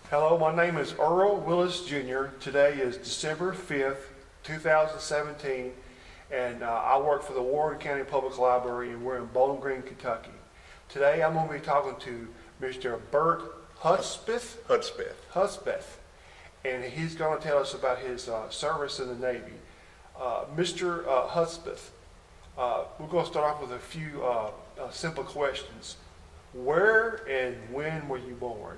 Hello, my name is Earl Willis Jr. Today is December 5th, 2017, and I work for the Warren County Public Library, and we're in Bowling Green, Kentucky. Today I'm going to be talking to Mr. Bert Hudspeth, and he's going to tell us about his service in the Navy. Mr. Hudspeth, we're going to start off with a few simple questions. Where and when were you born?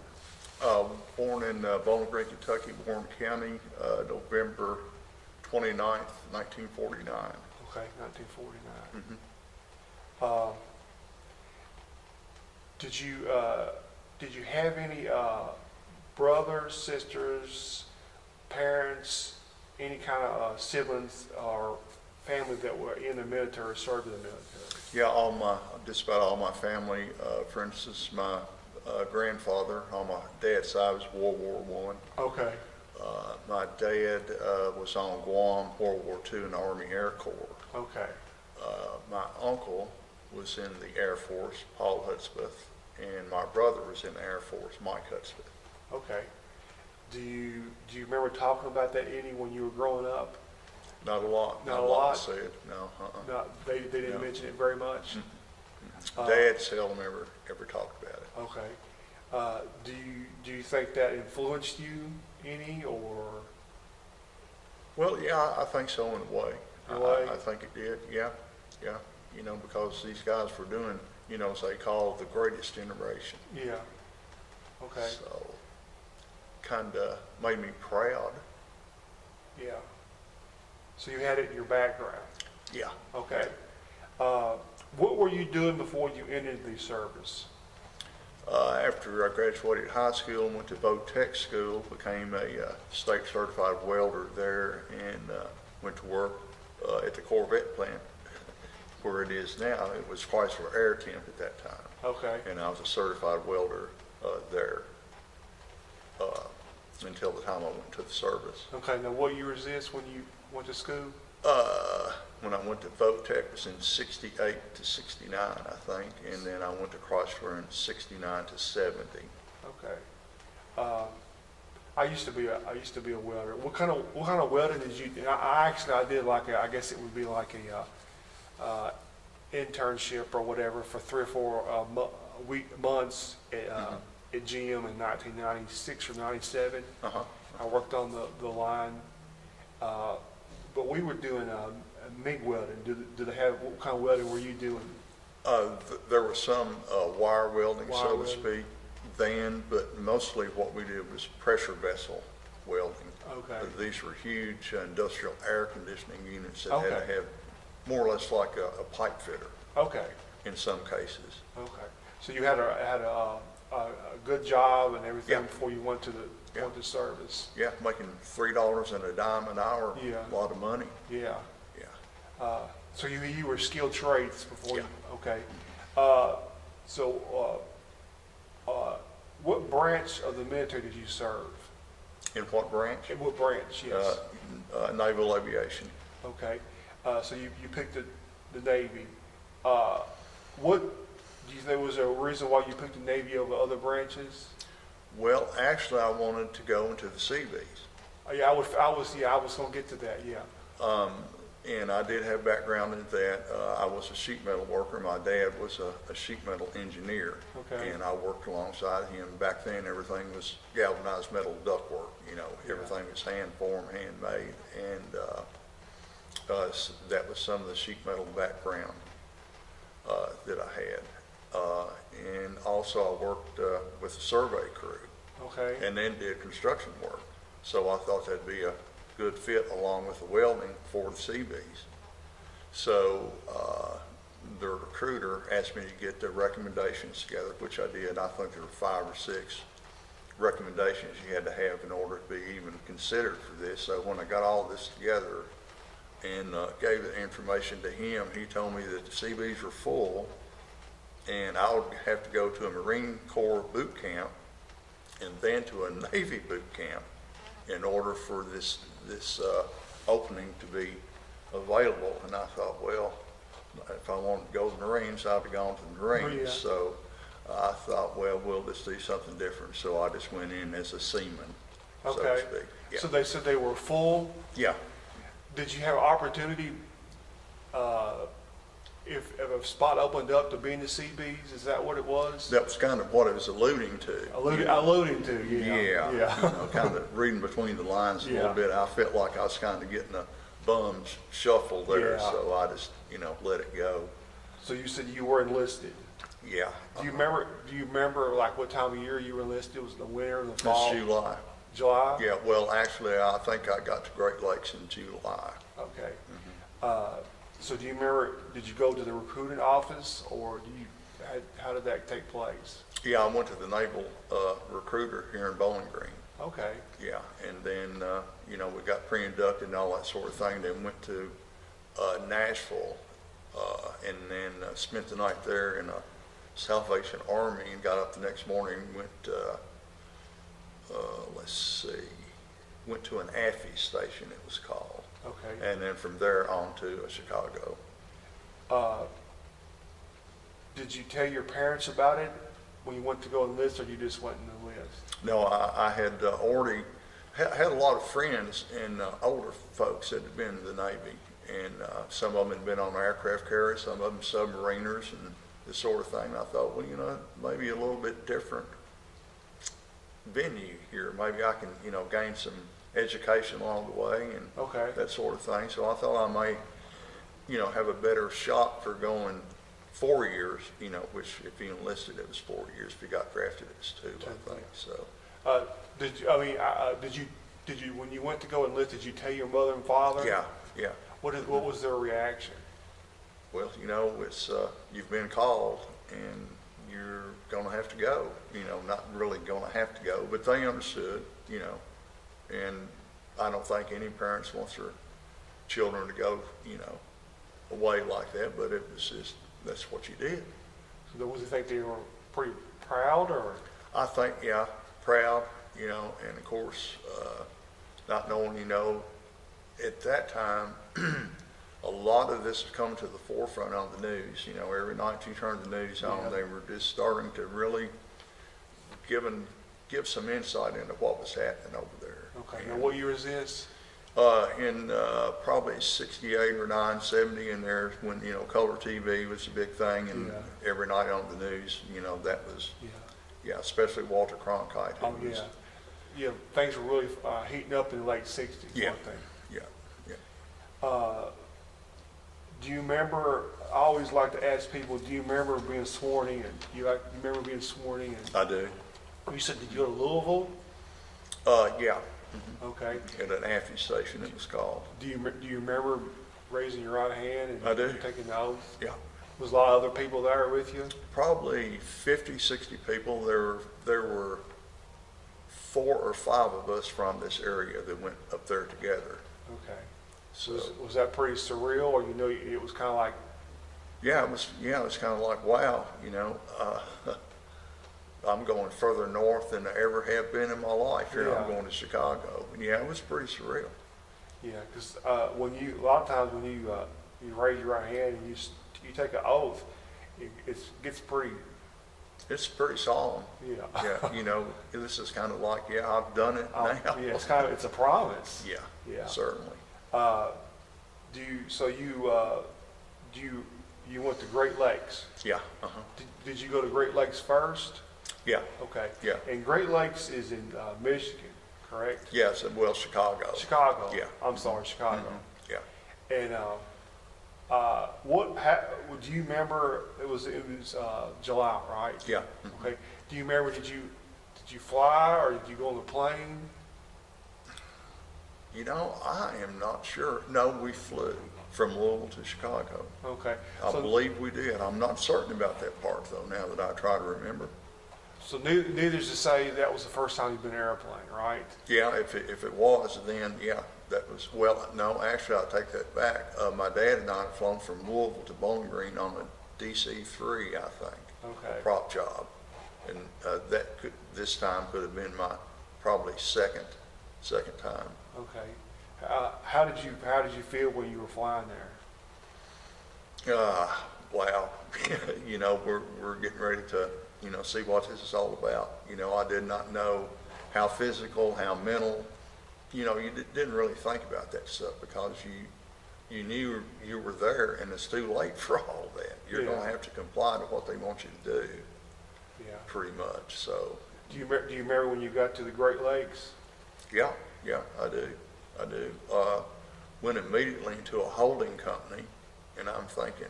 Born in Bowling Green, Kentucky, Warren County, November 29th, 1949. Okay, 1949. Mm-hmm. Did you have any brothers, sisters, parents, any kind of siblings or family that were in the military, served in the military? Yeah, just about all my family. For instance, my grandfather on my dad's side was World War I. Okay. My dad was on Guam, World War II in the Army Air Corps. Okay. My uncle was in the Air Force, Paul Hudspeth, and my brother was in the Air Force, Mike Hudspeth. Okay. Do you remember talking about that any when you were growing up? Not a lot. Not a lot? Said. No. No, they didn't No. mention it very much. Dad seldom ever talked about it. Okay. Do you think that influenced you any, or? Well, yeah, I think so in a way. In a way? I think it did. Yeah. You know, because these guys were doing, as they call the greatest generation. Yeah. Okay. So, kind of made me proud. Yeah. So you had it in your background. Yeah. Okay. What were you doing before you entered the service? After I graduated high school and went to Vo-Tech school, became a state certified welder there, and went to work at the Corvette plant where it is now. It was Chrysler Air Temp at that time. Okay. And I was a certified welder there until the time I went to the service. Okay. Now, what year is this when you went to school? When I went to Vo-Tech, it was in 68 to 69, I think, and then I went to Chrysler in 69 to 70. Okay. I used to be a welder. What kind of welding did you do? I did I guess it would be like a internship or whatever for 3 or 4 months at GM in 1996 or 97. I worked on the line, but we were doing MiG welding. Did they have, what kind of welding were you doing? There was some wire welding, Wire so to welding. speak, then, but mostly what we did was pressure vessel welding. Okay. These were huge industrial air conditioning units that had Okay. to have more or less like a pipe fitter Okay. in some cases. Okay. So you had a good job and everything Yeah. before you went to service. Yeah, making $3 and a dime an hour, Yeah. a lot of money. Yeah. Yeah. So you were skilled trades before Yeah. Okay. What branch of the military did you serve? In what branch? In what branch, yes. Naval Aviation. Okay. So you picked the Navy. What do you think was a reason why you picked the Navy over other branches? Well, actually, I wanted to go into the Seabees. Yeah, I was going to get to that. Yeah. And I did have background in that. I was a sheet metal worker. My dad was a sheet metal engineer. Okay. And I worked alongside him. Back then, everything was galvanized metal ductwork. Everything was hand formed, handmade. And that was some of the sheet metal background that I had. And also I worked with the survey crew. Okay. And then did construction work. So I thought that'd be a good fit along with the welding for the Seabees. So the recruiter asked me to get the recommendations together, which I did. I think there were 5 or 6 recommendations you had to have in order to be even considered for this. So when I got all this together and gave the information to him, he told me that the Seabees were full and I would have to go to a Marine Corps boot camp and then to a Navy boot camp in order for this opening to be available. And I thought, well, if I wanted to go to the Marines, I'd have gone to the Marines. Oh, yeah. So I thought, well, we'll just do something different, so I just went in as a seaman, so to Okay. speak. Yeah. So they said they were full. Yeah, Did you have opportunity, if a spot opened up to be in the Seabees? Is that what it was? that was kind of what I was alluding to. Alluding to, yeah. Yeah, Yeah. you know, kind of reading between the lines a Yeah. little bit. I felt like I was kind of getting a bum shuffle there, Yeah. so I just, let it go. So you said you were enlisted. Yeah. Do you remember like what time of year you were enlisted? Was it the winter, the fall? It's July. July? Yeah, well, actually, I think I got to Great Lakes in July. Okay. So do you remember, did you go to the recruiting office or how did that take place? Yeah, I went to the Naval Recruiter here in Bowling Green. Okay. Yeah, and then, we got pre-inducted and all that sort of thing, then went to Nashville, and then spent the night there in a Salvation Army and got up the next morning, went went to an AFI station, it was called. Okay. And then from there on to Chicago. Did you tell your parents about it when you went to go enlist, or you just went and enlist? No, I had already had a lot of friends and older folks that had been in the Navy, and some of them had been on aircraft carriers, some of them submariners and this sort of thing. I thought, well, maybe a little bit different venue here. Maybe I can, gain some education along the way and Okay. that sort of thing. So I thought I may, have a better shot for going 4 years, which if you enlisted, it was 4 years. If you got drafted, it was 2, I think. So. Did you, when you went to go enlist, did you tell your mother and father? Yeah. What was their reaction? Well, it's, you've been called and you're gonna have to go, not really gonna have to go, but they understood, and I don't think any parents wants their children to go, away like that, but it was just, that's what you did. So was you think they were pretty proud, or? I think, yeah, proud, and of course, not knowing, at that time, a lot of this is coming to the forefront on the news. Every night you turn the news on, Yeah. they were just starting to really give some insight into what was happening over there. Okay, And, now what year is this? in probably 68 or 9, 70, and there's when, color TV was a big thing, and Yeah. every night on the news, that was, Yeah. especially Walter Cronkite. who Oh, was- yeah. Yeah, things were really heating up in the late 60s, Yeah. weren't they? Yeah. Do you remember, I always like to ask people, do you remember being sworn in? You remember being sworn in? I do. You said, did you go to Louisville? Yeah, Okay. at an AFI station it was called. Do you remember raising your right hand and I do. taking the oath? Yeah. Was a lot of other people there with you? Probably 50, 60 people. There were 4 or 5 of us from this area that went up there together. Okay. So, Was that pretty surreal, or it was kind of like? yeah, it was kind of like, wow, I'm going further north than I ever have been in my life. Here I'm Yeah. going to Chicago. And yeah, it was pretty surreal. Yeah, because a lot of times when you raise your right hand and you take an oath, it gets pretty. It's pretty solemn. Yeah. Yeah, this is kind of like, yeah, I've done it now. Yeah, it's a promise. Yeah, Yeah. certainly. You went to Great Lakes? Yeah, uh-huh. Did you go to Great Lakes first? Yeah, Okay. Yeah. And Great Lakes is in Michigan, correct? yes, well, Chicago. Chicago. Yeah. I'm sorry, Chicago. Yeah. And do you remember? It was July, right? Yeah. Okay. Do you remember? Did you fly or did you go on the plane? I am not sure. No, we flew from Louisville to Chicago. Okay. I believe we did. I'm not certain about that part, though, now that I try to remember. So needless to say, that was the first time you've been in an airplane, right? Yeah, if it was, then, yeah, that was, well, no, actually, I'll take that back. My dad and I had flown from Louisville to Bowling Green on a DC-3, I think. Okay. Prop job. And this time could have been my probably second time. Okay. How did you feel when you were flying there? Wow, we're getting ready to see what this is all about. I did not know how physical, how mental, you didn't really think about that stuff because you knew you were there and it's too late for all that. You're going to have to comply to what they want you to do, pretty much, so. Do you remember when you got to the Great Lakes? Yeah, I do. Went immediately into a holding company, and I'm thinking,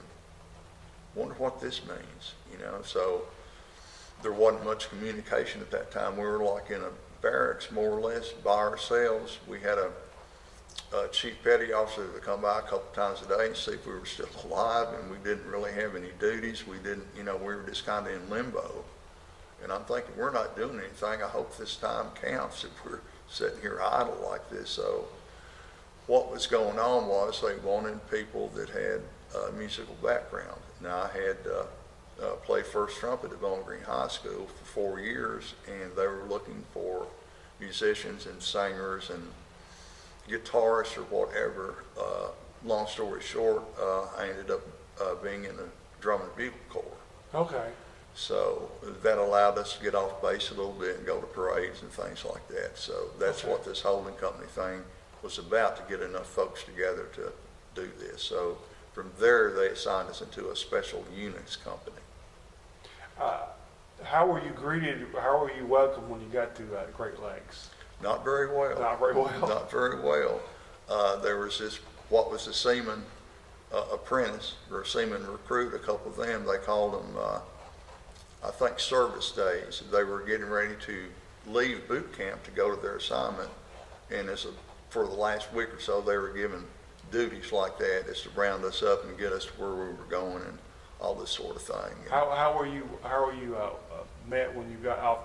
wonder what this means, so there wasn't much communication at that time. We were like in a barracks, more or less, by ourselves. We had a chief petty officer that would come by a couple times a day and see if we were still alive, and we didn't really have any duties. We didn't, we were just kind of in limbo. And I'm thinking, we're not doing anything. I hope this time counts if we're sitting here idle like this. So what was going on was they wanted people that had a musical background. Now, I had played first trumpet at Bowling Green High School for 4 years, and they were looking for musicians and singers and guitarists or whatever. Long story short, I ended up being in the drum and bugle corps. Okay. So that allowed us to get off base a little bit and go to parades and things like that. So that's what this holding company thing was about, to get enough folks together to do this. So from there, they assigned us into a special units company. How were you greeted? How were you welcomed when you got to Great Lakes? Not very well. Not very well. Not very well. There was what was a seaman apprentice or a seaman recruit, a couple of them, they called them, I think, service days. They were getting ready to leave boot camp to go to their assignment, and for the last week or so, they were given duties like that, is to round us up and get us to where we were going and all this sort of thing. How were you met when you got off?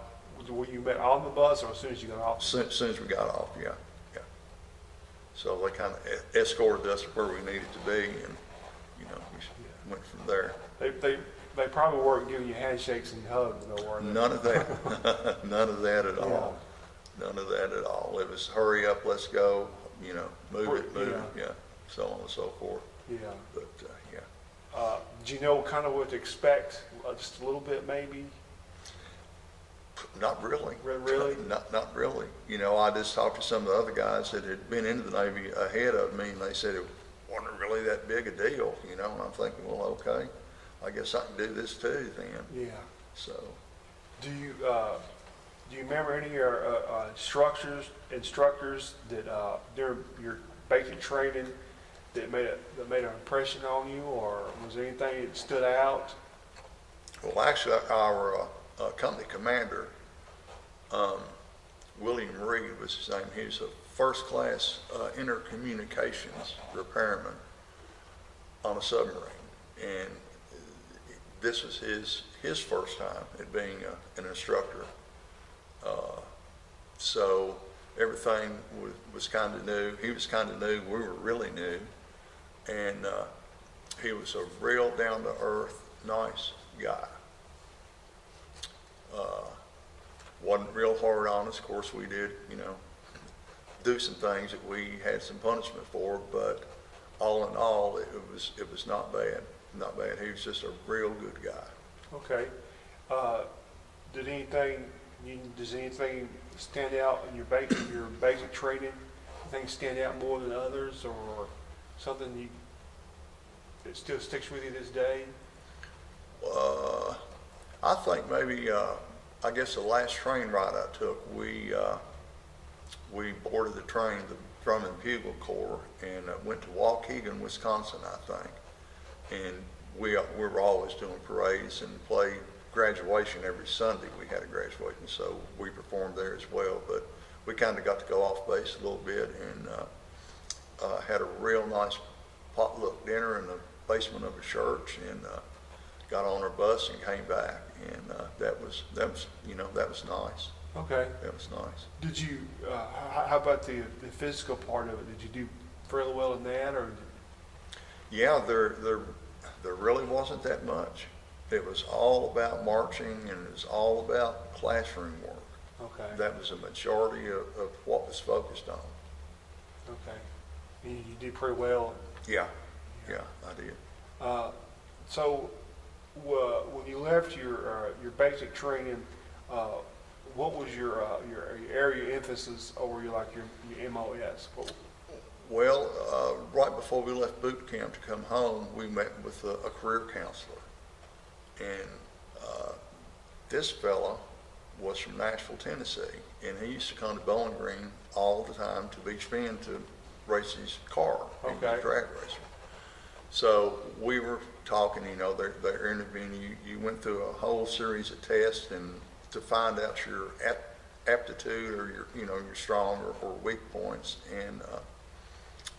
Were you met on the bus or as soon as you got off? Soon as we got off, yeah. So they kind of escorted us to where we needed to be, and we went from there. They probably weren't giving you handshakes and hugs, though, were they? None of that. None of that at all. None of that at all. It was hurry up, let's go, move it, so on and so forth. Yeah. But, did you know kind of what to expect, just a little bit maybe? Not really. Really? Not really. I just talked to some of the other guys that had been into the Navy ahead of me, and they said it wasn't really that big a deal, and I'm thinking, well, okay, I guess I can do this too then. Yeah. So. Do you remember any of your instructors that during your basic training that made an impression on you, or was there anything that stood out? Well, actually, our company commander, William Reed was his name. He was a first-class intercommunications repairman on a submarine, and this was his first time at being an instructor. So everything was kind of new. He was kind of new. We were really new, and he was a real down-to-earth, nice guy. Wasn't real hard on us. Of course, we did, do some things that we had some punishment for, but all in all, it was not bad. Not bad. He was just a real good guy. Okay. Does anything stand out in your basic training? Anything stand out more than others, or something that still sticks with you this day? I think maybe, I guess the last train ride I took, we boarded the train, the Drum and Bugle Corps, and went to Waukegan, Wisconsin, I think. And we were always doing parades and played graduation every Sunday. We had a graduation, so we performed there as well. But we kind of got to go off base a little bit, and had a real nice potluck dinner in the basement of a church, and got on our bus and came back, and that was nice. Okay. That was nice. Did you? How about the physical part of it? Did you do fairly well in that, or? Yeah, there really wasn't that much. It was all about marching, and it was all about classroom work. Okay. That was a majority of what was focused on. Okay. You did pretty well. Yeah, I did. So when you left your basic training, what was your area emphasis or your MOS? Well, right before we left boot camp to come home, we met with a career counselor. And this fella was from Nashville, Tennessee, and he used to come to Bowling Green all the time to Beach Bend to race his car. He was a drag racer. So we were talking, they're interviewing you. You went through a whole series of tests and to find out your aptitude or your strong or weak points. And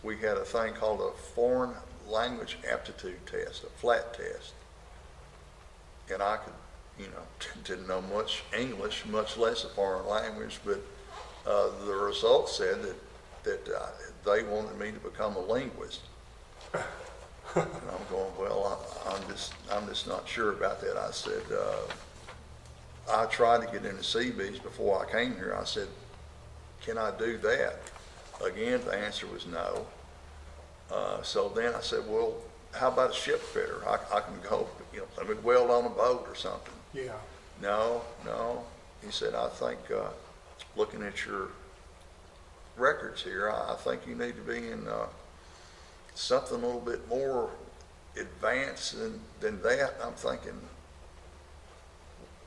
we had a thing called a foreign language aptitude test, a flat test. And I could, didn't know much English, much less a foreign language, but the results said that they wanted me to become a linguist. And I'm going, well, I'm just not sure about that. I said, I tried to get into Seabees before I came here. I said, can I do that? Again, the answer was no. So then I said, well, how about a shipfitter? I can go, let me weld on a boat or something. Yeah. No. He said, I think, looking at your records here, I think you need to be in something a little bit more advanced than that. And I'm thinking,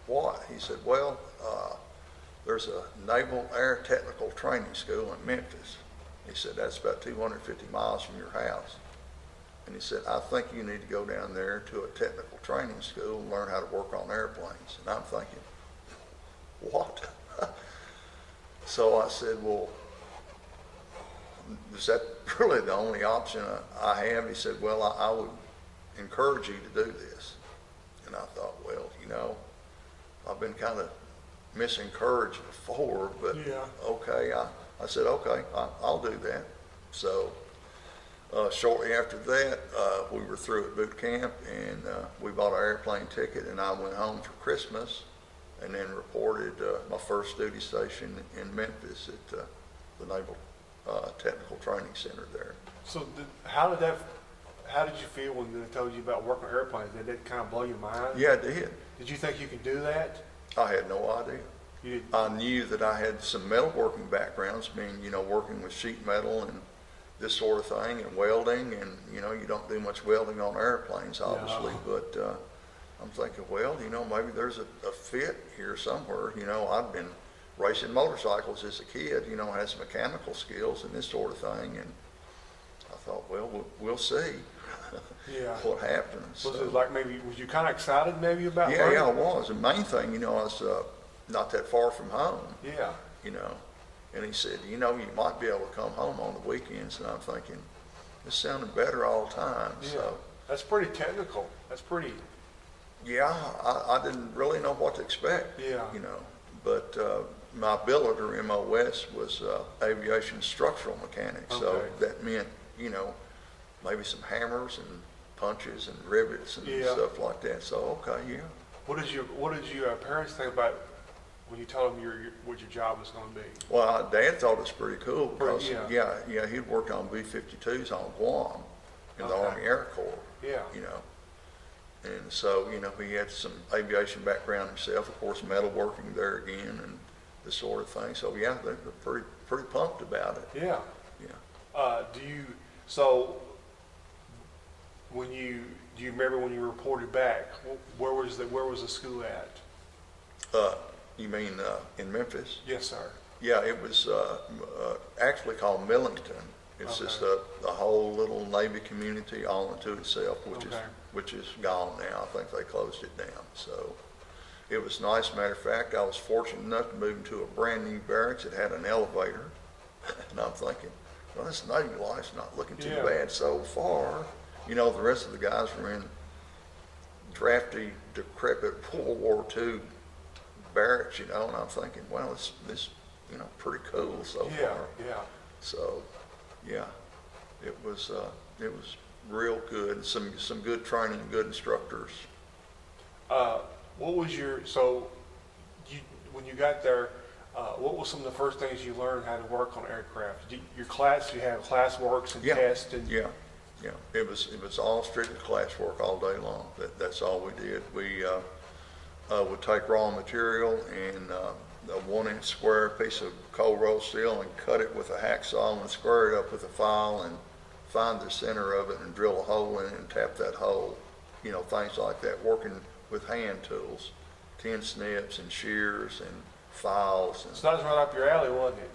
what? He said, well, there's a Naval Air Technical Training School in Memphis. He said, that's about 250 miles from your house. And he said, I think you need to go down there to a technical training school and learn how to work on airplanes. And I'm thinking, what? So I said, well, is that really the only option I have? He said, well, I would encourage you to do this. And I thought, well, I've been kind of misencouraged before, but yeah. Okay. I said, okay, I'll do that. So shortly after that, we were through at boot camp, and we bought our airplane ticket, and I went home for Christmas and then reported my first duty station in Memphis at the Naval Technical Training Center there. So how did you feel when they told you about working on airplanes? Did that kind of blow your mind? Yeah, it did. Did you think you could do that? I had no idea. You did? I knew that I had some metalworking backgrounds, being, working with sheet metal and this sort of thing, and welding, and, you don't do much welding on airplanes, obviously, No. but I'm thinking, well, maybe there's a fit here somewhere. I'd been racing motorcycles as a kid, had some mechanical skills and this sort of thing, and I thought, well, we'll see Yeah. what happens. Was it like was you kind of excited maybe about Yeah, learning? I was. The main thing, I was not that far from home. Yeah. And he said, you might be able to come home on the weekends. And I'm thinking, this sounded better all the time. Yeah. So, That's pretty technical. That's pretty. yeah, I didn't really know what to expect. Yeah. But my billet or MOS was aviation structural mechanics. So Okay. that meant, maybe some hammers and punches and rivets and Yeah. stuff like that. So, okay, yeah. What did your parents think about when you told them what your job was going to be? Well, Dad thought it was pretty cool because, Yeah. he'd worked on B-52s on Guam in the Okay. Army Air Corps. Yeah. And so, he had some aviation background himself, of course, metalworking there again and this sort of thing. So, yeah, they're pretty pumped about it. Yeah. Yeah. Do you remember when you reported back? Where was the school at? You mean in Memphis? Yes, sir. Yeah, it was actually called Millington. It's Okay. just a whole little Navy community all unto itself, Okay. which is gone now. I think they closed it down. So it was nice. Matter of fact, I was fortunate enough to move into a brand new barracks. It had an elevator, and I'm thinking, well, this Navy life's not looking too Yeah. bad so far. The rest of the guys were in drafty, decrepit World War II barracks, and I'm thinking, well, this pretty cool so Yeah. far. Yeah. So, yeah, it was real good. Some good training, good instructors. What was when you got there? What was some of the first things you learned how to work on aircraft? You had class works and Yeah. tests, and Yeah. Yeah, it was all strictly classwork all day long. That's all we did. We would take raw material and a 1-inch square piece of cold rolled steel and cut it with a hacksaw and square it up with a file and find the center of it and drill a hole in it and tap that hole. You know, things like that, working with hand tools, tin snips and shears and files. And, So that was right up your alley, wasn't it?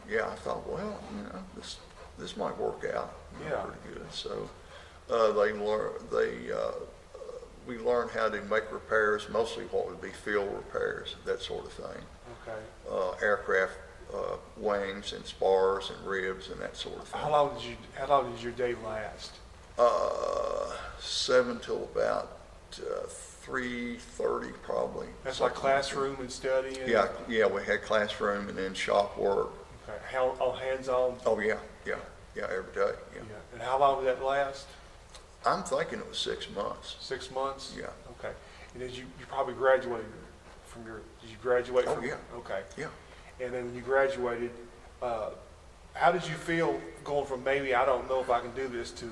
yeah, I thought, well, you know, this might work out, you know, Yeah. pretty good. So we learned how to make repairs, mostly what would be field repairs, that sort of thing. Okay. Aircraft wings and spars and ribs and that sort of thing. How long did your day last? 7 till about 3:30 probably. That's like classroom and study? And, Yeah, we had classroom and then shop work. Okay. How, all hands-on? Oh, yeah, every day, yeah. Yeah. And how long did that last? I'm thinking it was 6 months. 6 months? Yeah. Okay. And did you probably graduated from did you graduate Oh, from? yeah. Okay. Yeah. And then when you graduated, how did you feel going from maybe, I don't know if I can do this, to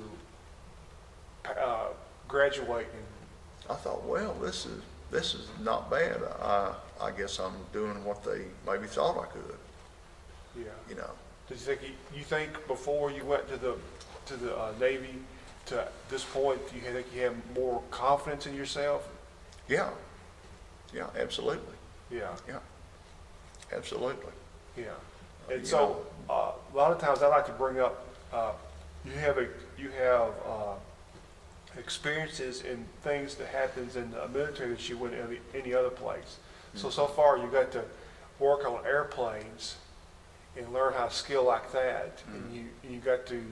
graduating? I thought, well, this is not bad. I guess I'm doing what they maybe thought I could, Yeah. you know. Did you think before you went to the Navy to this point, you think you had more confidence in yourself? Yeah, absolutely. Yeah. Yeah, absolutely. Yeah. And You so a lot of times I like to bring up you have experiences and things that happens in the military that you wouldn't any other place. So far you got to work on airplanes and learn how to skill like that, and you got to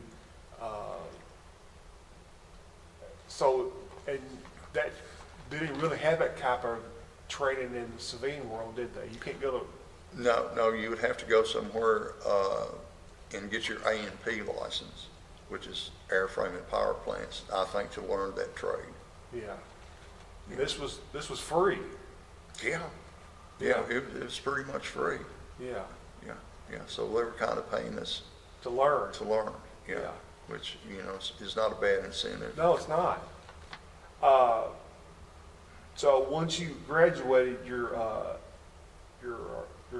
and that they didn't really have that type of training in the civilian world, did they? You can't go to No, you would have to go somewhere and get your A&P license, which is airframe and power plants, I think, to learn that trade. yeah. This was free. Yeah, it was pretty much free. Yeah. Yeah. So they were kind of paying us To learn. to learn. Yeah. Which, you know, is not a bad incentive. No, it's not. So once you graduated your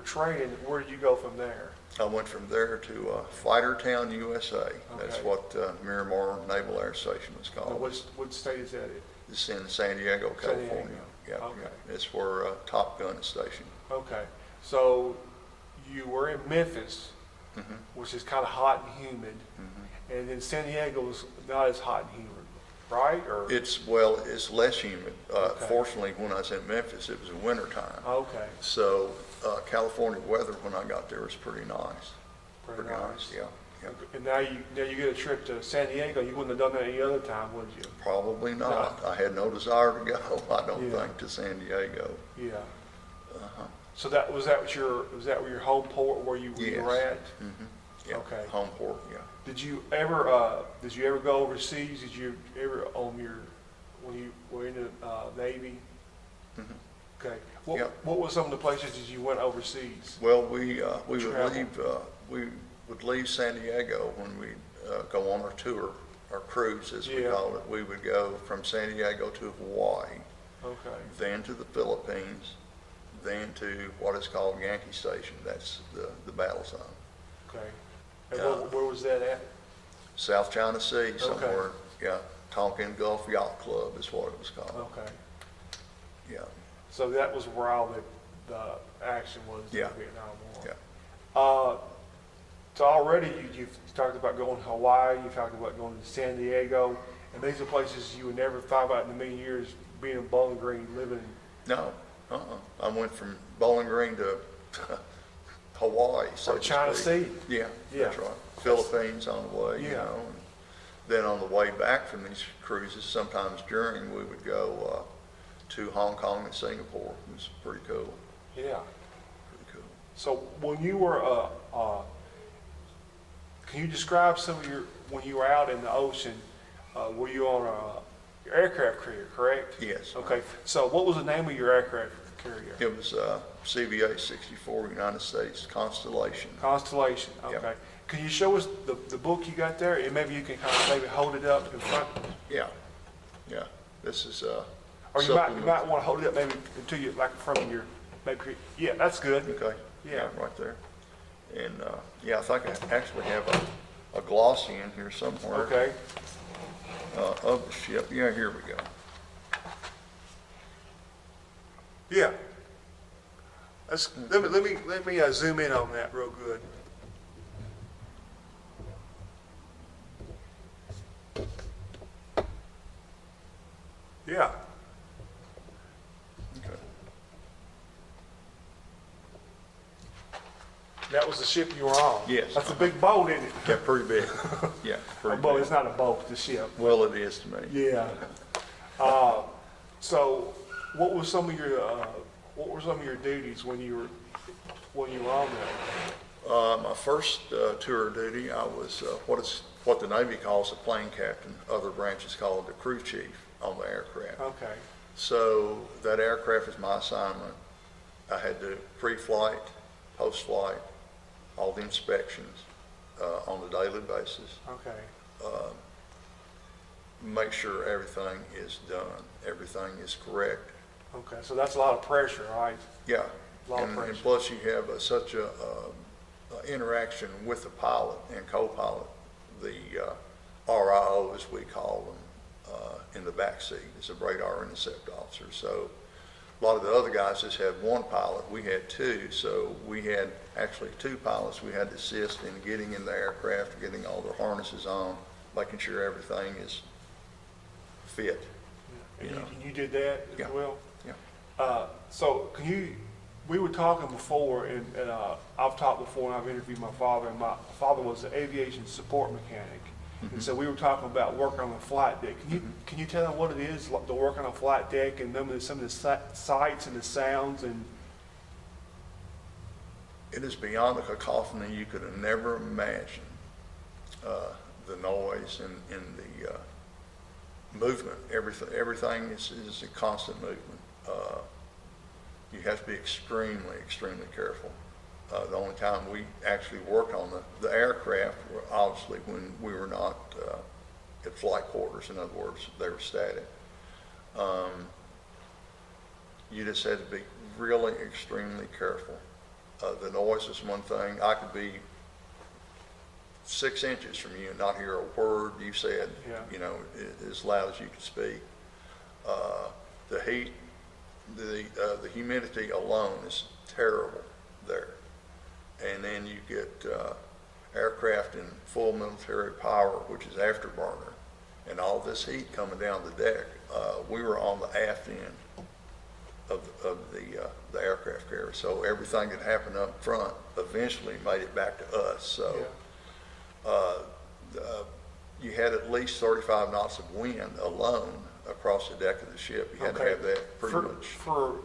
training, where did you go from there? I went from there to Fightertown, USA. That's Okay. what Miramar Naval Air Station was Now, called. what state is that in? It's in San Diego, San California. Diego. Yeah, Okay. yeah. It's where Top Gun is stationed. Okay. So you were in Memphis, Mhm. which is kind of hot and humid, and then San Diego's not as hot and humid, right? Or It's less humid. Okay. Fortunately, when I was in Memphis, it was winter time. okay, So California weather when I got there was pretty nice. pretty nice. Yeah. And now you get a trip to San Diego. You wouldn't have done that any other time, would you? Probably not. I had no desire to go, I don't Yeah. think, to San Diego. Yeah. Uh-huh. So was that your home port where you were Yes. at? Yeah. Okay. Home port, yeah. Did you ever go overseas? Did you ever when you were in the Navy? Mhm. Okay. Yeah. What were some of the places that you went overseas? Well, we Travel. would leave San Diego when we go on our tour, our cruise as we Yeah. call it. We would go from San Diego to Hawaii, Okay. then to the Philippines, then to what is called Yankee Station. That's the battle zone. Okay. And where was that at? South China Sea somewhere. Yeah, Tonkin Gulf Yacht Club is what it was called. Okay. Yeah, So that was where all the action was in Yeah. the Vietnam War. yeah. So already you've talked about going to Hawaii, you've talked about going to San Diego, and these are places you would never thought about in a million years, being in Bowling Green, living. No, I went from Bowling Green to Hawaii, so Or to China speak. Sea. Yeah, Yeah. that's right. Philippines on the way, you Yeah. know. And then on the way back from these cruises, sometimes during, we would go to Hong Kong and Singapore. It was pretty cool, Yeah. pretty cool. So when you were, can you describe some of when you were out in the ocean, were you on your aircraft carrier, correct? Yes. Okay, so what was the name of your aircraft carrier? It was CVA 64 United States Constellation. Constellation, Yep. okay. Can you show us the book you got there, and maybe you can kind of maybe hold it up in front? Yeah, yeah. This is Or you might want to hold it up maybe until you, like from your, maybe, yeah, that's good. Okay. Yeah. Right there. And yeah, I think I actually have a glossy in here somewhere. Okay, Of the ship. Yeah, here we go. yeah. Let me zoom in on that real good. Yeah, Okay. that was the ship you were on. Yes. That's a big boat, isn't it? Yeah, pretty big. Yeah, A pretty boat, big. it's not a boat, it's a ship. Well, it is to me. Yeah. So what were some of your duties when you were on there? My first tour of duty, I was what the Navy calls a plane captain. Other branches call it the crew chief on the aircraft. Okay, So that aircraft is my assignment. I had to pre-flight, post-flight, all the inspections on a daily basis. okay, Make sure everything is done, everything is correct. okay. So that's a lot of pressure, right? Yeah, Lot of and pressure. plus you have such a interaction with the pilot and co-pilot, the RIO as we call them, in the back seat is a radar intercept officer. So a lot of the other guys just had one pilot. We had two, so we had actually two pilots. We had to assist in getting in the aircraft, getting all the harnesses on, making sure everything is fit. And You know. you did that Yeah. as well? Yeah. So we were talking before, and I've talked before, and I've interviewed my father, and my father was an aviation support mechanic. And so we were talking about working on the flight deck. Can you tell them what it is, like, to work on a flight deck, and some of the sights and the sounds and? It is beyond a cacophony you could have never imagined. The noise and the movement, everything is a constant movement. You have to be extremely, extremely careful. The only time we actually worked on the aircraft were obviously when we were not at flight quarters. In other words, they were static. You just had to be really extremely careful. The noise is one thing. I could be 6 inches from you and not hear a word you said, Yeah. As loud as you could speak. The heat, the humidity alone is terrible there. And then you get aircraft in full military power, which is afterburner, and all this heat coming down the deck. We were on the aft end of the aircraft carrier, so everything that happened up front eventually made it back to us. So you had at least 35 knots of wind alone across the deck of the ship. You had to have that pretty much. For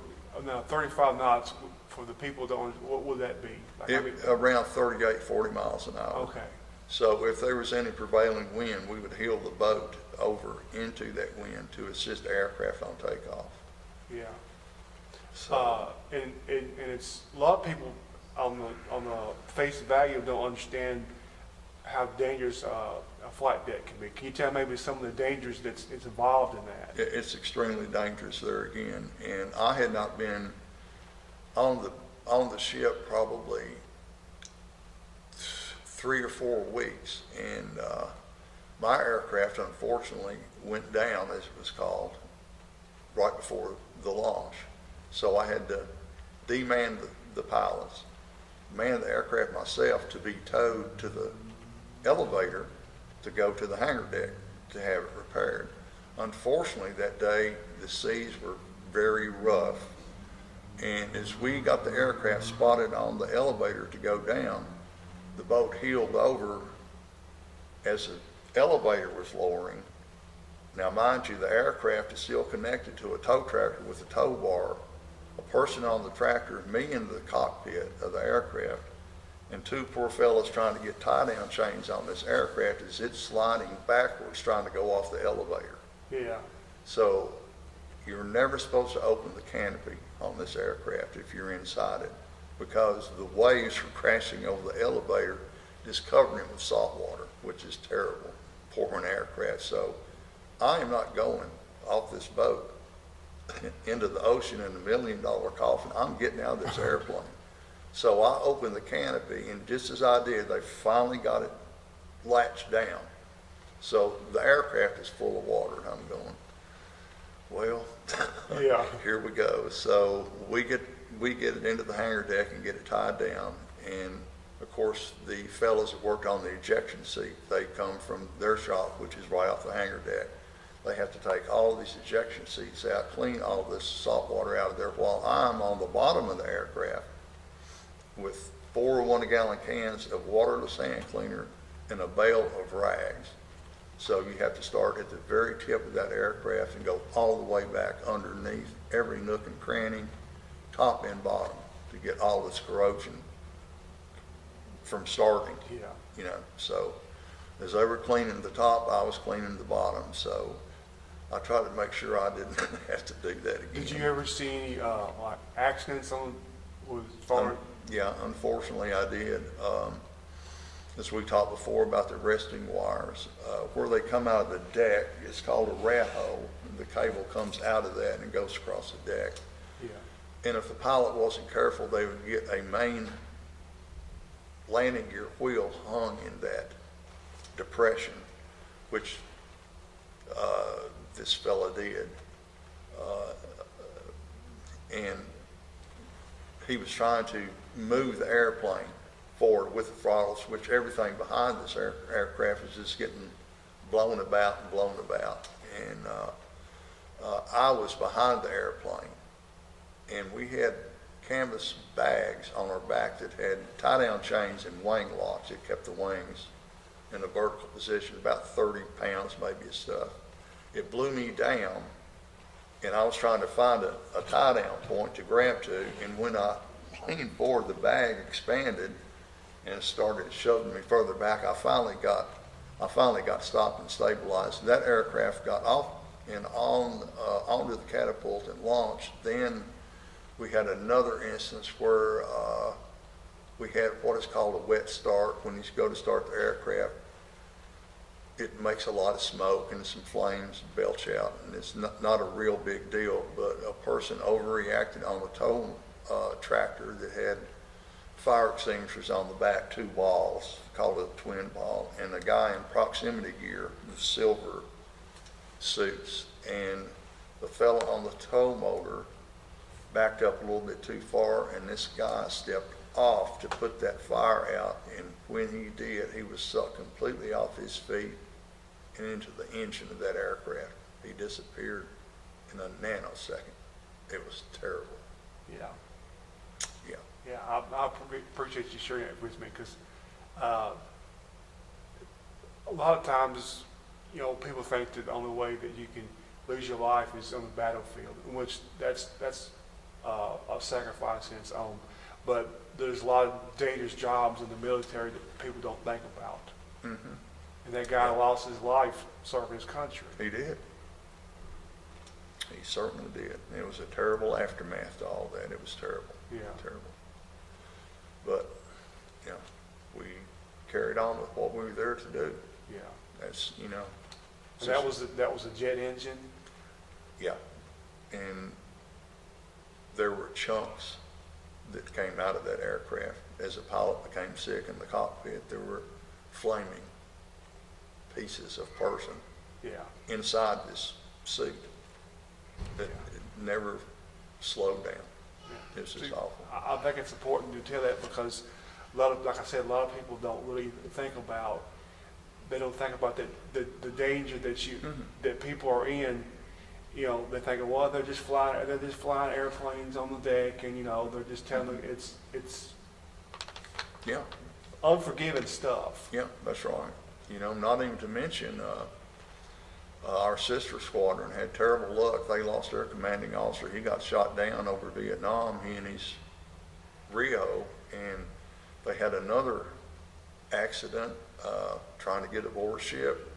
now, 35 knots, for the people that don't, what would that be? Like, Around 38, 40 miles an hour. Okay, So if there was any prevailing wind, we would heel the boat over into that wind to assist the aircraft on takeoff. yeah. So, And it's, a lot of people on the face value don't understand how dangerous a flight deck can be. Can you tell maybe some of the dangers that's involved in that? it's extremely dangerous there again. And I had not been on the ship probably 3 or 4 weeks, and my aircraft unfortunately went down, as it was called, right before the launch. So I had to demand the pilots, man the aircraft myself to be towed to the elevator to go to the hangar deck to have it repaired. Unfortunately, that day the seas were very rough, and as we got the aircraft spotted on the elevator to go down, the boat heeled over as the elevator was lowering. Now, mind you, the aircraft is still connected to a tow tractor with a tow bar, a person on the tractor, me in the cockpit of the aircraft, and 2 poor fellows trying to get tie-down chains on this aircraft as it's sliding backwards trying to go off the elevator. Yeah, So you're never supposed to open the canopy on this aircraft if you're inside it, because the waves were crashing over the elevator, just covering it with salt water, which is terrible for an aircraft. So I am not going off this boat into the ocean in $1 million coffin. I'm getting out of this airplane. So I opened the canopy, and just as I did, they finally got it latched down. So the aircraft is full of water, and I'm going, well, Yeah. here we go. So we get it into the hangar deck and get it tied down. And of course, the fellows that worked on the ejection seat, they come from their shop, which is right off the hangar deck. They have to take all of these ejection seats out, clean all of this salt water out of there, while I'm on the bottom of the aircraft with 4 1-gallon cans of waterless hand cleaner and a bale of rags. So you have to start at the very tip of that aircraft and go all the way back underneath every nook and cranny, top and bottom, to get all this corrosion from starting. Yeah. You know, so as they were cleaning the top, I was cleaning the bottom. So I tried to make sure I didn't have to do that again. Did you ever see any like accidents on with foreign? Yeah, unfortunately I did. As we talked before about the resting wires, where they come out of the deck, it's called a rat hole. And the cable comes out of that and goes across the deck. Yeah. And if the pilot wasn't careful, they would get a main landing gear wheel hung in that depression, which this fella did. And he was trying to move the airplane forward with the throttle switch. Everything behind this aircraft was just getting blown about and blown about. And I was behind the airplane, and we had canvas bags on our back that had tie-down chains and wing locks that kept the wings in a vertical position, about 30 pounds maybe of stuff. It blew me down, and I was trying to find a tie-down point to grab to, and when I leaned forward, the bag expanded and started shoving me further back. I finally got stopped and stabilized. That aircraft got off and onto the catapult and launched. Then we had another instance where we had what is called a wet start. When you go to start the aircraft, it makes a lot of smoke and some flames belch out, and it's not a real big deal, but a person overreacted on a tow tractor that had fire extinguishers on the back, 2 balls, called a twin ball, and a guy in proximity gear, the silver suits, and the fellow on the tow motor backed up a little bit too far, and this guy stepped off to put that fire out, and when he did, he was sucked completely off his feet and into the engine of that aircraft. He disappeared in a nanosecond. It was terrible. Yeah. Yeah. Yeah, I appreciate you sharing it with me, because a lot of times, you know, people think that the only way that you can lose your life is on the battlefield, in which that's a sacrifice in its own. But there's a lot of dangerous jobs in the military that people don't think about. Mm-hmm. And that guy lost his life serving his country. He did. He certainly did. It was a terrible aftermath to all that. It was terrible. Yeah. Terrible. But, you know, we carried on with what we were there to do. Yeah. That's, you know. And that was a jet engine? Yeah. And there were chunks that came out of that aircraft. As the pilot became sick in the cockpit, there were flaming pieces of person Yeah. inside this suit that it never slowed down. Yeah. It was just See, awful. I think it's important to tell that, because like I said, a lot of people don't really think about, they don't think about the danger that people are in. You know, they think, well, they're just flying airplanes on the deck, and, you know, they're just telling them it's Yeah. unforgiving stuff. Yeah, that's right. You know, not even to mention, our sister squadron had terrible luck. They lost their commanding officer. He got shot down over Vietnam, he and his Rio, and they had another accident trying to get aboard ship,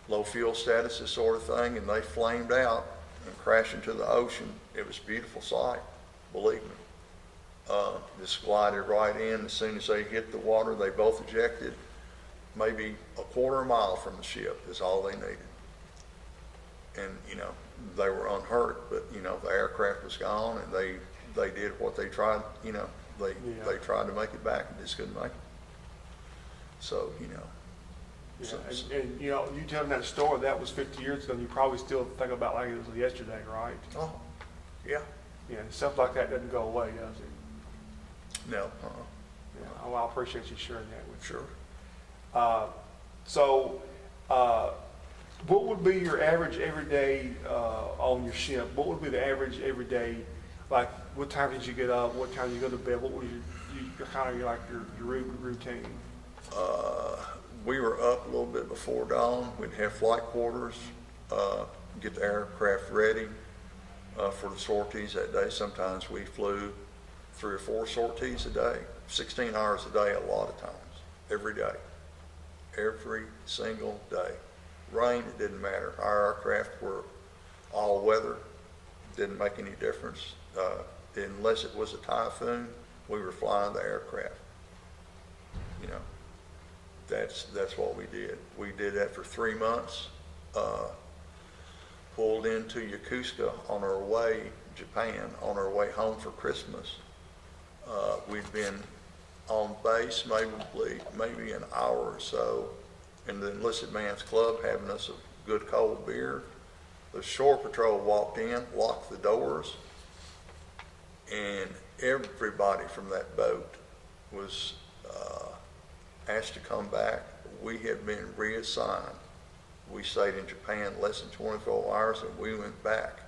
low fuel status, this sort of thing, and they flamed out and crashed into the ocean It was a beautiful sight, believe me. Just glided right in. As soon as they hit the water, they both ejected. Maybe a quarter of a mile from the ship is all they needed. And, you know, they were unhurt, but, you know, the aircraft was gone, and they did what they tried, you know, they tried to make it back and just couldn't make it. So, you know. Yeah, and you know, you telling that story, that was 50 years ago, and you probably still think about like it was yesterday, right? Oh, yeah. Yeah, and stuff like that doesn't go away, does it? No, Yeah, well, I appreciate you sharing that with me. sure. So, what would be your average everyday on your ship? What would be the average everyday? Like, what time did you get up? What time did you go to bed? What was your kind of like your routine? We were up a little bit before dawn. We'd have flight quarters, get the aircraft ready for the sorties that day. Sometimes we flew 3 or 4 sorties a day, 16 hours a day, a lot of times, every day, every single day. Rain, it didn't matter. Our aircraft were all weather, didn't make any difference. Unless it was a typhoon, we were flying the aircraft. You know, that's what we did. We did that for 3 months. Pulled into Yokosuka on our way, Japan, on our way home for Christmas. We'd been on base maybe an hour or so in the enlisted man's club having us a good cold beer. The shore patrol walked in, locked the doors, and everybody from that boat was asked to come back. We had been reassigned. We stayed in Japan less than 24 hours, and we went back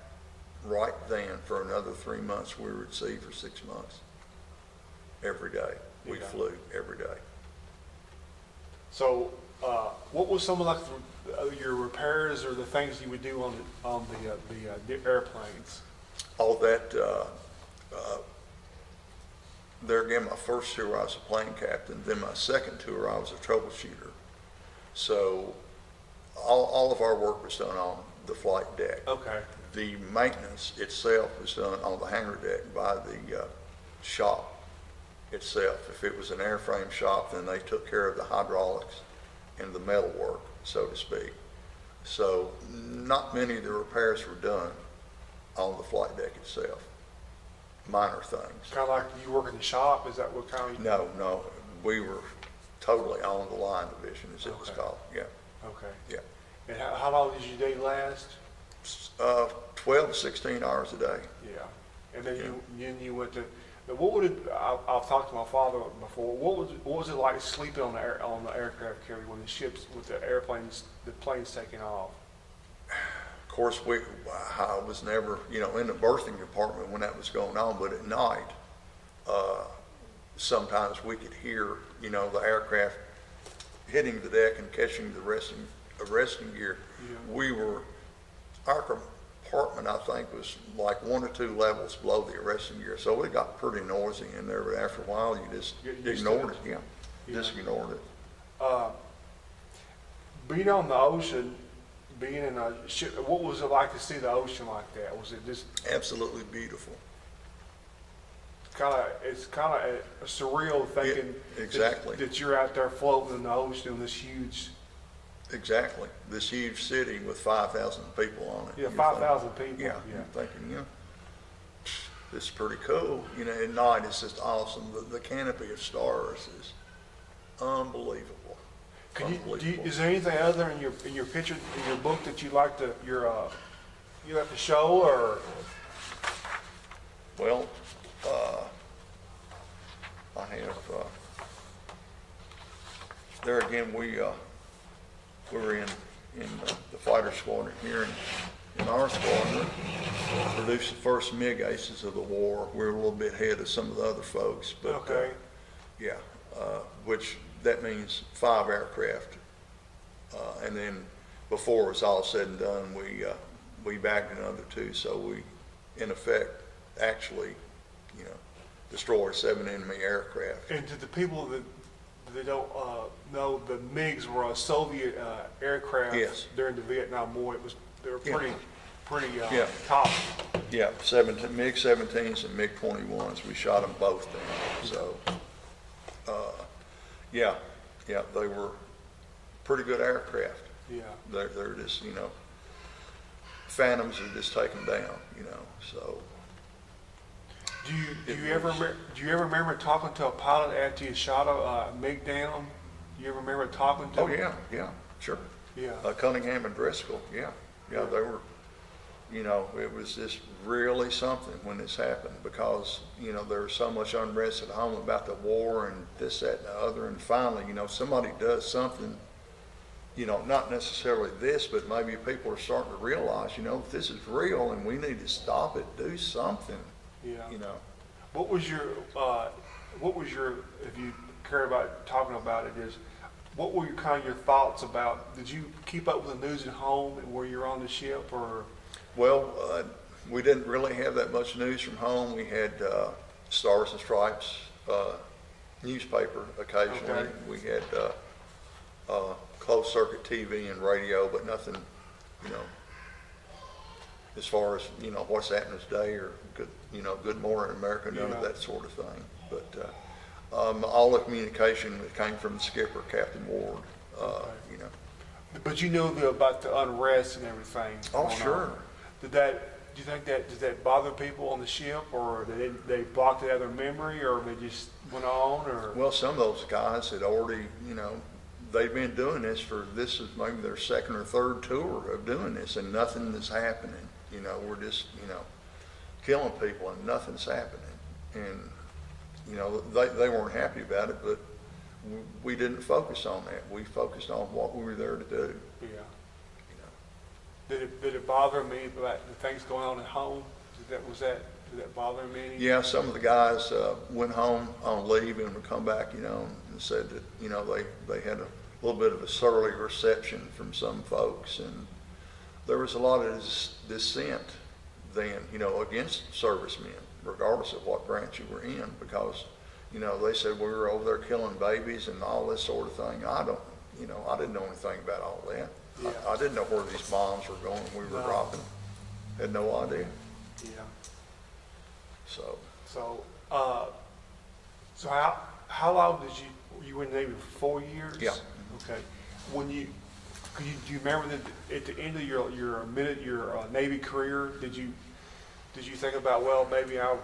right then for another 3 months. We were at sea for 6 months. Every day. We flew every day. So, what was some of like your repairs or the things you would do on the airplanes? All that, there again, my first tour I was a plane captain. Then my second tour I was a troubleshooter. So all of our work was done on the flight deck. Okay. The maintenance itself was done on the hangar deck by the shop itself. If it was an airframe shop, then they took care of the hydraulics and the metal work, so to speak. So not many of the repairs were done on the flight deck itself. Minor things. Kind of like you work in the shop, is that what kind of? No, we were totally on the line division, as it was Okay. called, yeah, Okay. yeah. And how long did your day last? 12 to 16 hours a day. Yeah. And then you went to, what would it, I've talked to my father before, what was it like sleeping on the aircraft carrier when the ships, with the airplanes, the planes taking off? Of course, I was never, you know, in the berthing department when that was going on, but at night, sometimes we could hear, you know, the aircraft hitting the deck and catching the arresting gear. Yeah. Our compartment, I think, was like 1 or 2 levels below the arresting gear, so it got pretty noisy in there, but after a while, you just ignored it, just ignored it. Being on the ocean, being in a ship, what was it like to see the ocean like that? Was it just Absolutely beautiful. it's kind of a surreal thinking exactly. that you're out there floating in the ocean in this huge. Exactly. This huge city with 5,000 people on it. Yeah, 5,000 people. Yeah, you're thinking, you know, this is pretty cool. You know, at night it's just awesome. The canopy of stars is unbelievable. Is there anything other in your picture, in your book that you like to show, or? Well, I have, there again, we were in the fighter squadron here in our squadron, produced the first MiG aces of the war. We're a little bit ahead of some of the other folks, but Okay. Which that means 5 aircraft. And then before it's all said and done, we bagged another 2. So we, in effect, actually, you know, destroyed 7 enemy aircraft. And to the people that they don't know, the MiGs were a Soviet aircraft. Yes. During the Vietnam War. They were pretty Yeah. top. Yeah, 17, MiG-17s and MiG-21s, we shot them both down. So, yeah, they were pretty good aircraft. Yeah. They're just, Phantoms are just taken down, so. Do you ever remember talking to a pilot after you shot a MiG down? Do you ever remember talking to Oh, him? yeah, sure. Yeah. CunninghamDriscoll, yeah, they were, it was just really something when this happened because, there was so much unrest at home about the war and this, that, and the other, and finally, somebody does something, not necessarily this, but maybe people are starting to realize, this is real and we need to stop it, do something, Yeah. What was your, if you care about talking about it, what were your thoughts about, did you keep up with the news at home and where you're on the ship, or? Well, we didn't really have that much news from home. We had Stars and Stripes newspaper occasionally. Okay. We had closed circuit TV and radio, but nothing, as far as, what's happening today or good, Good Morning America, none of that sort of thing. But all the communication that came from the skipper, Captain Ward, But you know about the unrest and everything. Oh, sure. On. Do you think did that bother people on the ship, or they blocked it out of their memory, or they just went on, or? Well, some of those guys had already, they've been doing this this is maybe their second or third tour of doing this, and nothing is happening. We're just, killing people and nothing's happening. And, they weren't happy about it, but we didn't focus on that. We focused on what we were there to do. Yeah. Did it bother me about the things going on at home? Did that bother me any? Yeah, some of the guys went home on leave and would come back, and said that, they had a little bit of a surly reception from some folks, and there was a lot of dissent then, against servicemen, regardless of what branch you were in, because, they said we were over there killing babies and all this sort of thing. I didn't know anything about all that. Yeah. I didn't know where these bombs were going we were dropping. Had no idea. Yeah. So how long did you were in the Navy for 4 years? Yeah. Okay. Do you remember that at the end of your Navy career, did you think about, well, maybe I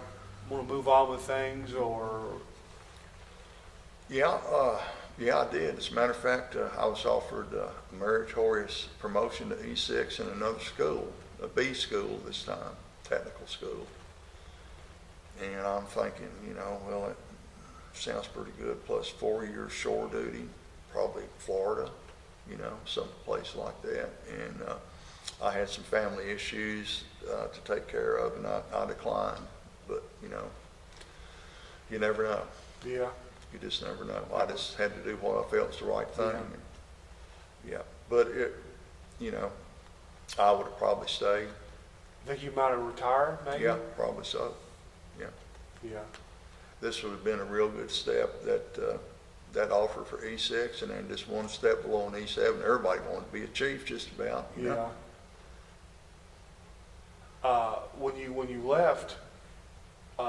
want to move on with things, or? Yeah, I did. As a matter of fact, I was offered a meritorious promotion to E6 in another school, a B school this time, technical school. And I'm thinking, well, it sounds pretty good, plus 4 years shore duty, probably Florida, some place like that. And I had some family issues to take care of, and I declined. But, you never know. Yeah. You just never know. I just had to do what I felt was the right thing. Yeah. And, yeah. But I would have probably stayed. Think you might have retired, maybe? Yeah, probably so. Yeah. Yeah. This would have been a real good step, that offer for E6, and then just one step below an E7. Everybody wanted to be a chief just about, Yeah. When you left, do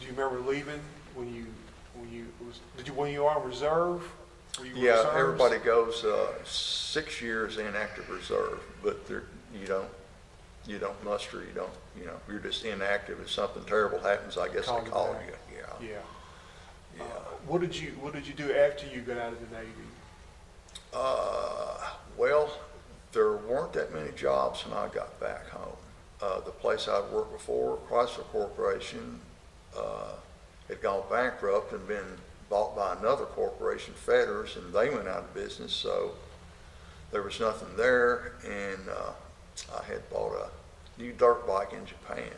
you remember leaving when you were on reserve? Were you Yeah, reserves? everybody goes 6 years in active reserve, but you don't muster, you're just inactive. If something terrible happens, I guess they call you. Yeah. Yeah. Yeah. What did you do after you got out of the Navy? Well, there weren't that many jobs when I got back home. The place I'd worked before, Chrysler Corporation, had gone bankrupt and been bought by another corporation, Fetters, and they went out of business, so there was nothing there. And I had bought a new dirt bike in Japan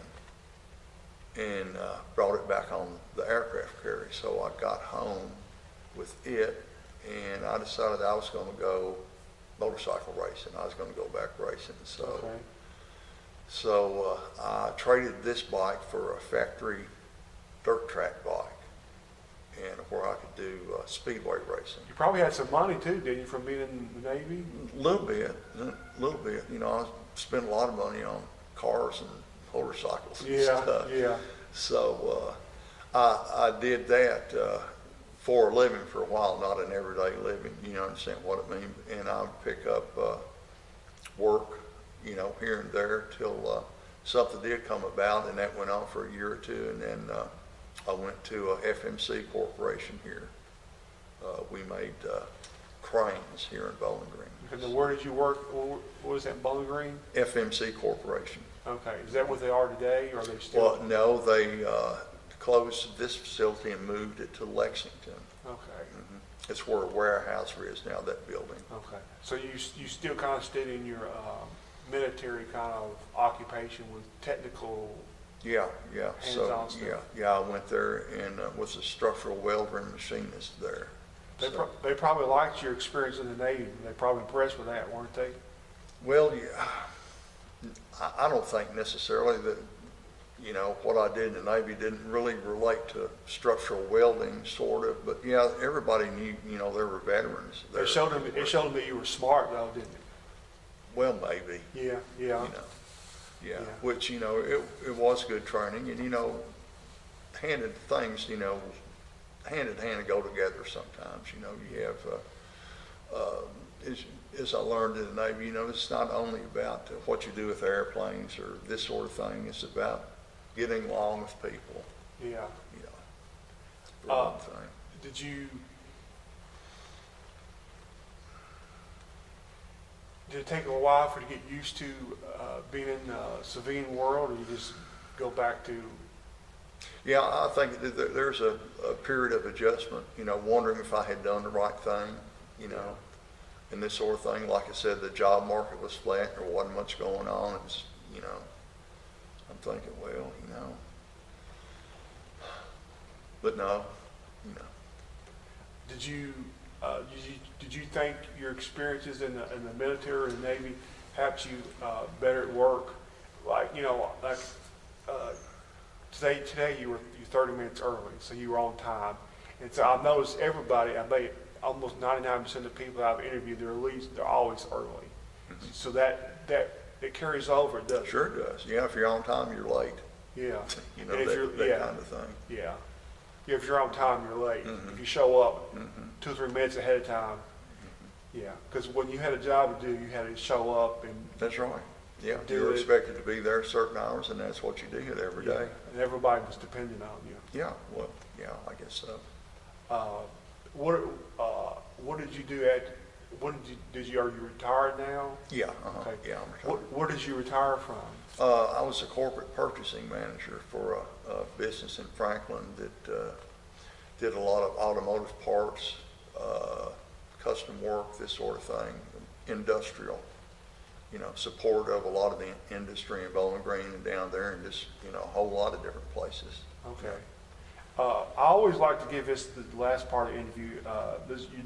and brought it back on the aircraft carrier. So I got home with it, and I decided I was going to go motorcycle racing. I was going to go back racing. So, Okay. so I traded this bike for a factory dirt track bike, and where I could do speedway racing. You probably had some money too, didn't you, from being in the Navy? A little bit. I spent a lot of money on cars and motorcycles and Yeah, stuff. yeah. So I did that for a living for a while, not an everyday living. You understand what I mean? And I would pick up work, here and there till something did come about, and that went on for a year or two, and then I went to FMC Corporation here. We made cranes here in Bowling Green. And then where did you work? What was that, Bowling Green? FMC Corporation. Okay, is that what they are today, or are they still? Well, no, they closed this facility and moved it to Lexington. Okay, It's where a warehouse is now, that building. okay. So you still kind of stayed in your military kind of occupation with technical? Yeah. So, Hands-on stuff. yeah, I went there and was a structural welder and machinist there. So- They probably liked your experience in the Navy. They probably impressed with that, weren't they? Well, yeah, I don't think necessarily that, what I did in the Navy didn't really relate to structural welding, sort of, but yeah, everybody knew, they were veterans. It showed them that you were smart, though, didn't it? Well, maybe, Yeah. Yeah, Yeah. which, it was good training, and, handed things, hand in hand go together sometimes. You have, as I learned in the Navy, it's not only about what you do with airplanes or this sort of thing. It's about getting along with people, Yeah. for one thing. Did it take a while for you to get used to being in the civilian world, or you just go back to? Yeah, I think that there's a period of adjustment, wondering if I had done the right thing, and this sort of thing. Like I said, the job market was flat, there wasn't much going on. It was, I'm thinking, well, but no. Did you think your experiences in the military or the Navy helped you better at work? Like today you're 30 minutes early, so you were on time. And so I've noticed everybody, I bet almost 99% of the people I've interviewed, they're always early. So that it carries over, doesn't it? Sure it does. Yeah, if you're on time, you're late. Yeah. And And if you're- that kind of thing. Yeah. Yeah, if you're on time, you're late. Mhm. If you show up 2 or 3 minutes ahead of time, yeah. Because when you had a job to do, you had to show up and That's right. Yeah, Do you're it. expected to be there certain hours, and that's what you did every yeah, day. and everybody was dependent on you. Yeah, well, yeah, I guess so. What did you do are you retired now? Yeah, Okay. yeah, I'm retired. Where did you retire from? I was a corporate purchasing manager for a business in Franklin that did a lot of automotive parts, custom work, this sort of thing, industrial, support of a lot of the industry in Bowling Green and down there, and just, a whole lot of different places. Okay. I always like to give this the last part of the interview.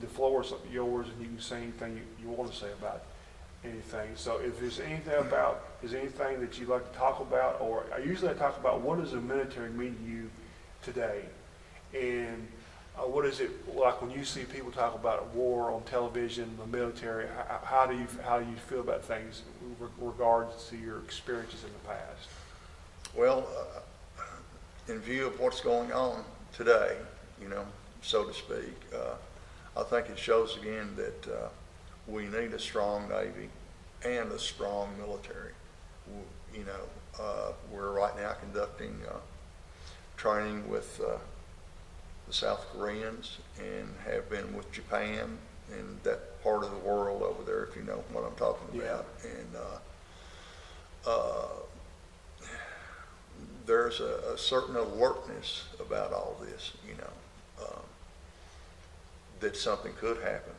The floor is yours, and you can say anything you want to say about anything. So if there's anything that you'd like to talk about, or I usually talk about what does the military mean to you today, and what is it like when you see people talk about war on television, the military? How do you feel about things with regards to your experiences in the past? Well, in view of what's going on today, so to speak, I think it shows again that we need a strong Navy and a strong military. We're right now conducting training with the South Koreans and have been with Japan and that part of the world over there, if you know what I'm talking about. And there's a certain alertness about all this, that something could happen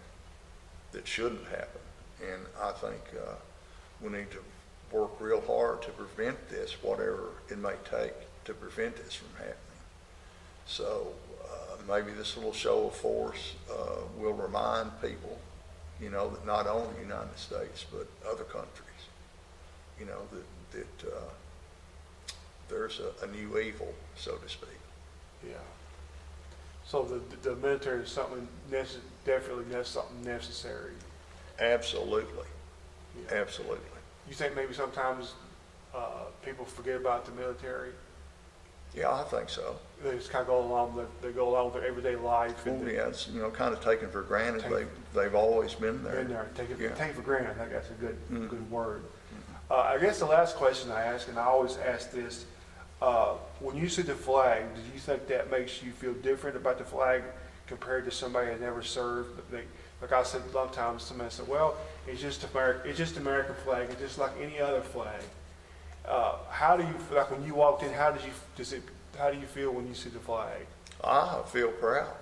that shouldn't happen. And I think we need to work real hard to prevent this, whatever it may take to prevent this from happening. So maybe this little show of force will remind people, that not only the United States, but other countries, that there's a new evil, so to speak. Yeah. So the military is something definitely something necessary. Absolutely. Yeah. Absolutely. You think maybe sometimes people forget about the military? Yeah, I think so. They just kind of go along, they go along with their everyday life and Well, yeah, it's, you know, kind of taken for granted. Take- They've always been there. been there, take Yeah. it for granted. I think that's a good, Mhm. good word. I guess the last question I ask, and I always ask this, when you see the flag, do you think that makes you feel different about the flag compared to somebody that never served? Like I said, a lot of times somebody said, well, it's just American flag, it's just like any other flag. How do you, like when you walked in, how do you feel when you see the flag? I feel proud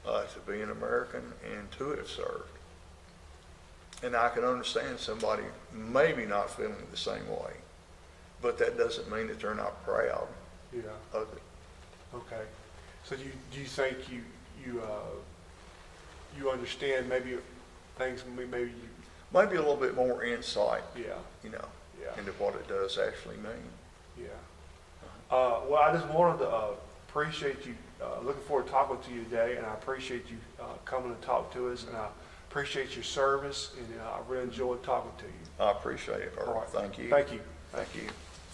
to be an American and to have served. And I can understand somebody maybe not feeling the same way, but that doesn't mean that they're not proud Yeah, of it. okay. So do you think you understand maybe things, maybe you, Maybe a little bit more insight, yeah, you know, yeah. into what it does actually mean. Yeah. Well, I just wanted to appreciate you, looking forward to talking to you today, and I appreciate you coming to talk to us, and I appreciate your service, and I really enjoyed talking to you. I appreciate it, All Earl. right. Thank you. Thank you. Thank you.